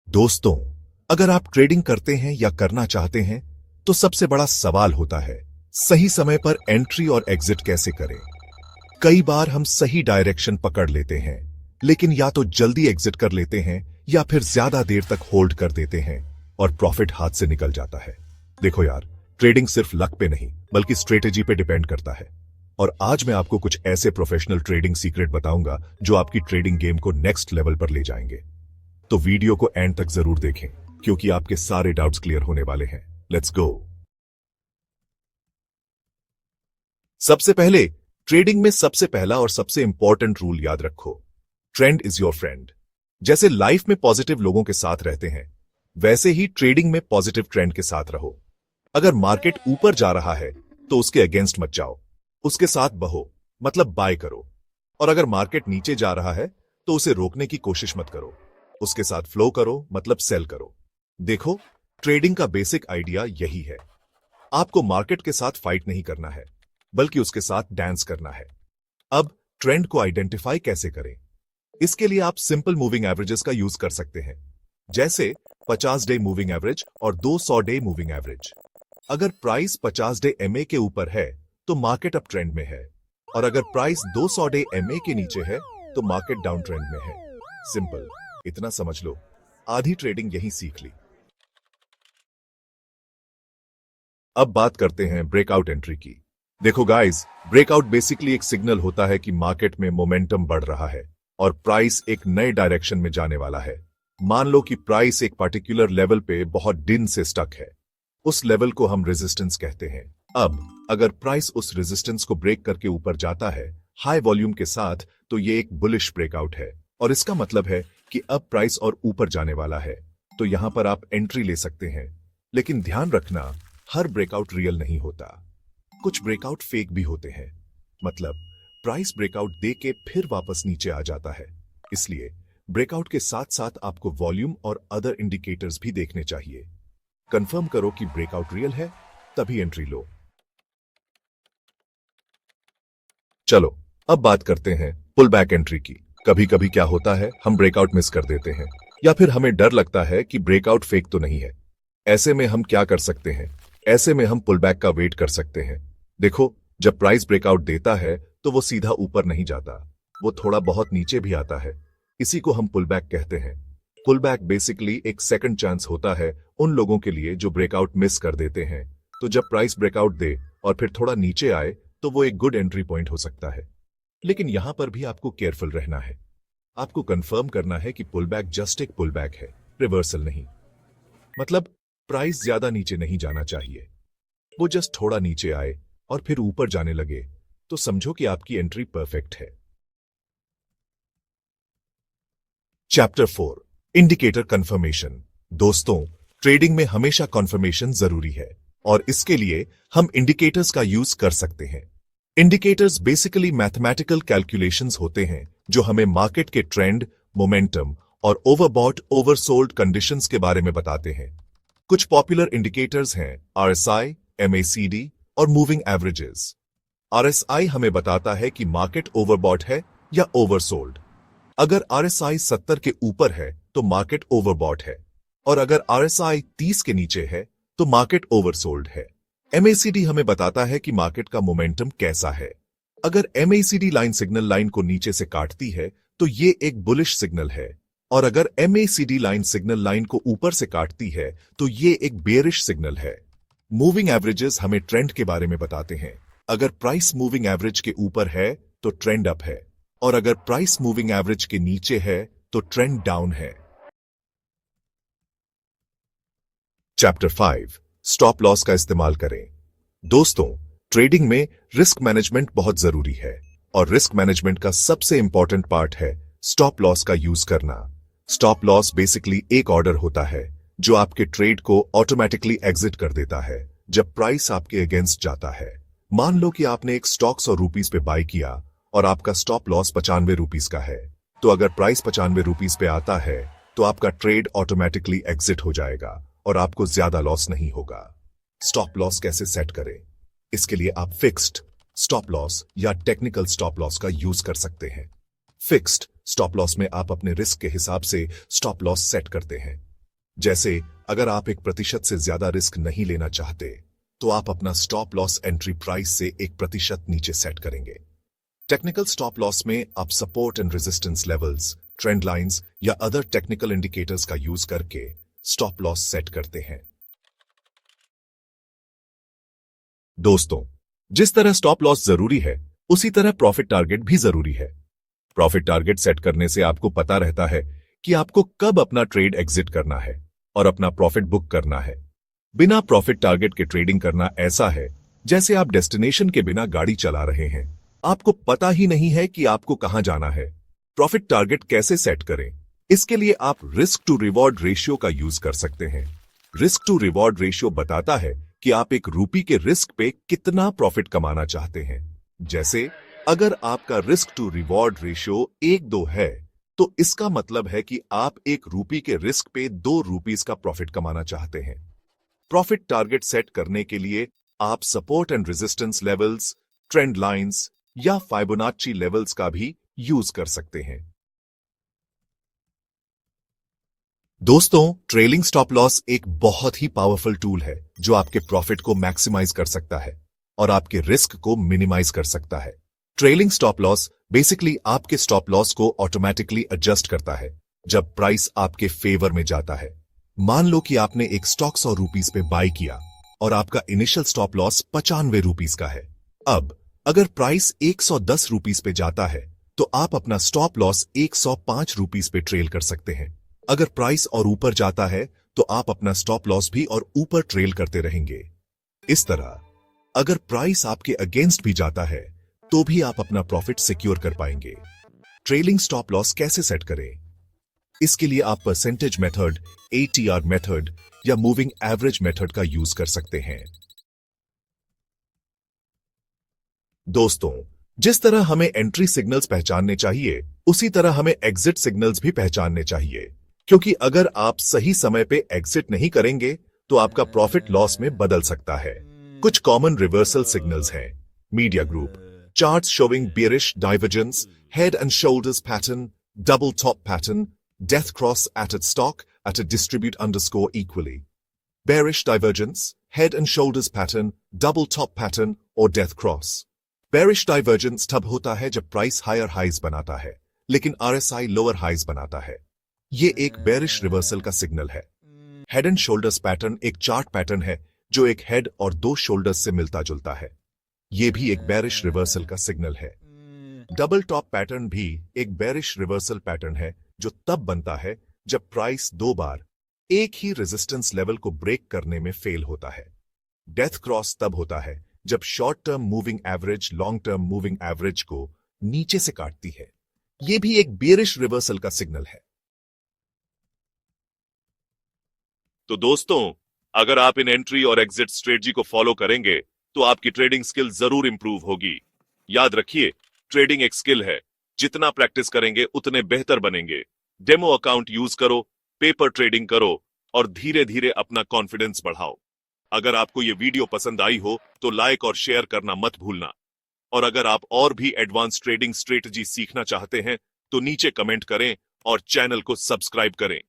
दोस्तों, अगर आप ट्रेडिंग करते हैं या करना चाहते हैं तो सबसे बड़ा सवाल होता है सही समय पर एंट्री और एग्जिट कैसे करें। कई बार हम सही डायरेक्शन पकड़ लेते हैं लेकिन या तो जल्दी एग्जिट कर लेते हैं या फिर ज्यादा देर तक होल्ड कर देते हैं और प्रॉफिट हाथ से निकल जाता है। देखो यार, ट्रेडिंग सिर्फ लक पे नहीं बल्कि स्ट्रेटेजी पे डिपेंड करता है। और आज मैं आपको कुछ ऐसे प्रोफेशनल ट्रेडिंग सीक्रेट बताऊंगा जो आपकी ट्रेडिंग गेम को नेक्स्ट लेवल पर ले जाएंगे। तो वीडियो को एंड तक जरूर देखें क्योंकि आपके सारे डाउट्स क्लियर होने वाले हैं। Let's go. सबसे पहले, ट्रेडिंग में सबसे पहला और सबसे इंपॉर्टेंट रूल याद रखो, ट्रेंड इज योर फ्रेंड। जैसे लाइफ में पॉजिटिव लोगों के साथ रहते हैं वैसे ही ट्रेडिंग में पॉजिटिव ट्रेंड के साथ रहो। अगर मार्केट ऊपर जा रहा है तो उसके अगेंस्ट मत जाओ, उसके साथ बहो, मतलब बाय करो। और अगर मार्केट नीचे जा रहा है तो उसे रोकने की कोशिश मत करो, उसके साथ फ्लो करो, मतलब सेल करो। देखो, ट्रेडिंग का बेसिक आइडिया यही है। आपको मार्केट के साथ फाइट नहीं करना है बल्कि उसके साथ डांस करना है। अब ट्रेंड को आइडेंटिफाई कैसे करें? इसके लिए आप सिंपल मूविंग एवरेजेस का यूज कर सकते हैं, जैसे 50 डे मूविंग एवरेज और 200 डे मूविंग एवरेज। अगर प्राइस 50 डे एमए के ऊपर है तो मार्केट अप ट्रेंड में है, और अगर प्राइस 200 डे एमए के नीचे है तो मार्केट डाउन ट्रेंड में है। सिंपल, इतना समझ लो, आधी ट्रेडिंग यही सीख ली। अब बात करते हैं ब्रेकआउट एंट्री की। देखो गाइस, ब्रेकआउट बेसिकली एक सिग्नल होता है कि मार्केट में मोमेंटम बढ़ रहा है और प्राइस एक नए डायरेक्शन में जाने वाला है। मान लो कि प्राइस एक पर्टिकुलर लेवल पे बहुत दिन से स्टक है, उस लेवल को हम रेजिस्टेंस कहते हैं। अब अगर प्राइस उस रेजिस्टेंस को ब्रेक करके ऊपर जाता है हाई वॉल्यूम के साथ तो ये एक बुलिश ब्रेकआउट है और इसका मतलब है कि अब प्राइस और ऊपर जाने वाला है। तो यहां पर आप एंट्री ले सकते हैं, लेकिन ध्यान रखना, हर ब्रेकआउट रियल नहीं होता, कुछ ब्रेकआउट फेक भी होते हैं। मतलब प्राइस ब्रेकआउट दे के फिर वापस नीचे आ जाता है। इसलिए ब्रेकआउट के साथ साथ आपको वॉल्यूम और अदर इंडिकेटर्स भी देखने चाहिए। कंफर्म करो कि ब्रेकआउट रियल है, तभी एंट्री लो। चलो अब बात करते हैं पुल बैक एंट्री की। कभी कभी क्या होता है, हम ब्रेकआउट मिस कर देते हैं या फिर हमें डर लगता है कि ब्रेकआउट फेक तो नहीं है। ऐसे में हम क्या कर सकते हैं? ऐसे में हम पुल बैक का वेट कर सकते हैं। देखो, जब प्राइस ब्रेकआउट देता है तो वो सीधा ऊपर नहीं जाता, वो थोड़ा बहुत नीचे भी आता है। इसी को हम पुल बैक कहते हैं। पुल बैक बेसिकली एक सेकंड चांस होता है उन लोगों के लिए जो ब्रेकआउट मिस कर देते हैं। तो जब प्राइस ब्रेकआउट दे और फिर थोड़ा नीचे आए तो वो एक गुड एंट्री पॉइंट हो सकता है। लेकिन यहां पर भी आपको केयरफुल रहना है। आपको कंफर्म करना है कि पुल बैक जस्ट एक पुल बैक है, रिवर्सल नहीं। मतलब प्राइस ज्यादा नीचे नहीं जाना चाहिए, वो जस्ट थोड़ा नीचे आए और फिर ऊपर जाने लगे तो समझो कि आपकी एंट्री परफेक्ट है। Chapter 4, indicator confirmation. दोस्तों, ट्रेडिंग में हमेशा कंफर्मेशन जरूरी है और इसके लिए हम इंडिकेटर्स का यूज कर सकते हैं। इंडिकेटर्स बेसिकली मैथमेटिकल कैलकुलेशंस होते हैं जो हमें मार्केट के ट्रेंड, मोमेंटम और ओवरबॉट ओवरसोल्ड कंडीशंस के बारे में बताते हैं। कुछ पॉपुलर इंडिकेटर्स हैं आरएसआई, एमएसीडी और मूविंग एवरेजेस। आरएसआई हमें बताता है कि मार्केट ओवरबॉट है या ओवरसोल्ड। अगर आरएसआई 70 के ऊपर है तो मार्केट ओवरबॉट है, और अगर आरएसआई 30 के नीचे है तो मार्केट ओवरसोल्ड है। एमएसीडी हमें बताता है कि मार्केट का मोमेंटम कैसा है। अगर एमएसीडी लाइन सिग्नल लाइन को नीचे से काटती है तो ये एक बुलिश सिग्नल है, और अगर एमएसीडी लाइन सिग्नल लाइन को ऊपर से काटती है तो ये एक बेयरिश सिग्नल है। मूविंग एवरेजेस हमें ट्रेंड के बारे में बताते हैं। अगर प्राइस मूविंग एवरेज के ऊपर है तो ट्रेंड अप है, और अगर प्राइस मूविंग एवरेज के नीचे है तो ट्रेंड डाउन है। चैप्टर 5, स्टॉप लॉस का इस्तेमाल करें। दोस्तों, ट्रेडिंग में रिस्क मैनेजमेंट बहुत जरूरी है और रिस्क मैनेजमेंट का सबसे इंपॉर्टेंट पार्ट है स्टॉप लॉस का यूज करना। स्टॉप लॉस बेसिकली एक ऑर्डर होता है जो आपके ट्रेड को ऑटोमेटिकली एग्जिट कर देता है जब प्राइस आपके अगेंस्ट जाता है। मान लो कि आपने एक स्टॉक 100 रुपीज पे बाय किया और आपका स्टॉप लॉस 95 रुपीज का है। तो अगर प्राइस 95 रुपीज पे आता है तो आपका ट्रेड ऑटोमेटिकली एग्जिट हो जाएगा और आपको ज्यादा लॉस नहीं होगा। स्टॉप लॉस कैसे सेट करें? इसके लिए आप फिक्स्ड स्टॉप लॉस या टेक्निकल स्टॉप लॉस का यूज कर सकते हैं। फिक्स्ड स्टॉप लॉस में आप अपने रिस्क के हिसाब से स्टॉप लॉस सेट करते हैं। जैसे अगर आप 1% से ज्यादा रिस्क नहीं लेना चाहते तो आप अपना स्टॉप लॉस एंट्री प्राइस से 1% नीचे सेट करेंगे। टेक्निकल स्टॉप लॉस में आप support and resistance levels, trend lines या अदर टेक्निकल इंडिकेटर्स का यूज करके स्टॉप लॉस सेट करते हैं। दोस्तों, जिस तरह स्टॉप लॉस जरूरी है उसी तरह प्रॉफिट टारगेट भी जरूरी है। प्रॉफिट टारगेट सेट करने से आपको पता रहता है कि आपको कब अपना ट्रेड एग्जिट करना है और अपना प्रॉफिट बुक करना है। बिना प्रॉफिट टारगेट के ट्रेडिंग करना ऐसा है जैसे आप डेस्टिनेशन के बिना गाड़ी चला रहे हैं, आपको पता ही नहीं है कि आपको कहां जाना है। प्रॉफिट टारगेट कैसे सेट करें? इसके लिए आप रिस्क टू रिवॉर्ड रेशियो का यूज कर सकते हैं। रिस्क टू रिवॉर्ड रेशियो बताता है कि आप ₹1 के रिस्क पे कितना प्रॉफिट कमाना चाहते हैं। जैसे अगर आपका रिस्क टू रिवॉर्ड रेशियो 1:2 है तो इसका मतलब है कि आप ₹1 के रिस्क पे ₹2 का प्रॉफिट कमाना चाहते हैं। प्रॉफिट टारगेट सेट करने के लिए आप support and resistance levels, trend lines या फाइबोनाची लेवल्स का भी यूज कर सकते हैं। दोस्तों, ट्रेलिंग स्टॉप लॉस एक बहुत ही पावरफुल टूल है जो आपके प्रॉफिट को मैक्सिमाइज कर सकता है और आपके रिस्क को मिनिमाइज कर सकता है। ट्रेलिंग स्टॉप लॉस बेसिकली आपके स्टॉप लॉस को ऑटोमेटिकली एडजस्ट करता है जब प्राइस आपके फेवर में जाता है। मान लो कि आपने एक स्टॉक ₹100 पे बाय किया और आपका इनिशियल स्टॉप लॉस ₹95 का है। अब अगर प्राइस ₹110 पे जाता है तो आप अपना स्टॉप लॉस ₹105 पे ट्रेल कर सकते हैं। अगर प्राइस और ऊपर जाता है तो आप अपना स्टॉप लॉस भी और ऊपर ट्रेल करते रहेंगे। इस तरह अगर प्राइस आपके अगेंस्ट भी जाता है तो भी आप अपना प्रॉफिट सिक्योर कर पाएंगे। ट्रेलिंग स्टॉप लॉस कैसे सेट करें? इसके लिए आप परसेंटेज मेथड, ATR मेथड या मूविंग एवरेज मेथड का यूज कर सकते हैं। दोस्तों, जिस तरह हमें एंट्री सिग्नल्स पहचानने चाहिए उसी तरह हमें एग्जिट सिग्नल्स भी पहचानने चाहिए, क्योंकि अगर आप सही समय पे एग्जिट नहीं करेंगे तो आपका प्रॉफिट लॉस में बदल सकता है। कुछ कॉमन रिवर्सल सिग्नल्स हैं: media group, charts showing bearish divergence, head and shoulders pattern, double top pattern, death cross at its stock at a distribute underscore equally. Bearish divergence, head and shoulders pattern, double top pattern और death cross. Bearish divergence तब होता है जब price higher highs बनाता है लेकिन RSI lower highs बनाता है। ये एक बेरिश रिवर्सल का सिग्नल है। हेड एंड शोल्डर्स पैटर्न एक चार्ट पैटर्न है जो एक हेड और 2 शोल्डर्स से मिलता जुलता है। ये भी एक बेरिश रिवर्सल का सिग्नल है। डबल टॉप पैटर्न भी एक बेरिश रिवर्सल पैटर्न है जो तब बनता है जब प्राइस 2 बार एक ही रेजिस्टेंस लेवल को ब्रेक करने में फेल होता है। डेथ क्रॉस तब होता है जब short term moving average long term moving average को नीचे से काटती है। यह भी एक बेरिश रिवर्सल का सिग्नल है। तो दोस्तों, अगर आप इन एंट्री और एग्जिट स्ट्रेटजी को फॉलो करेंगे तो आपकी ट्रेडिंग स्किल जरूर इंप्रूव होगी। याद रखिए, ट्रेडिंग एक स्किल है, जितना प्रैक्टिस करेंगे उतने बेहतर बनेंगे। डेमो अकाउंट यूज करो, पेपर ट्रेडिंग करो और धीरे धीरे अपना कॉन्फिडेंस बढ़ाओ। अगर आपको यह वीडियो पसंद आई हो तो लाइक और शेयर करना मत भूलना। और अगर आप और भी एडवांस ट्रेडिंग स्ट्रेटजी सीखना चाहते हैं तो नीचे कमेंट करें और चैनल को सब्सक्राइब करें।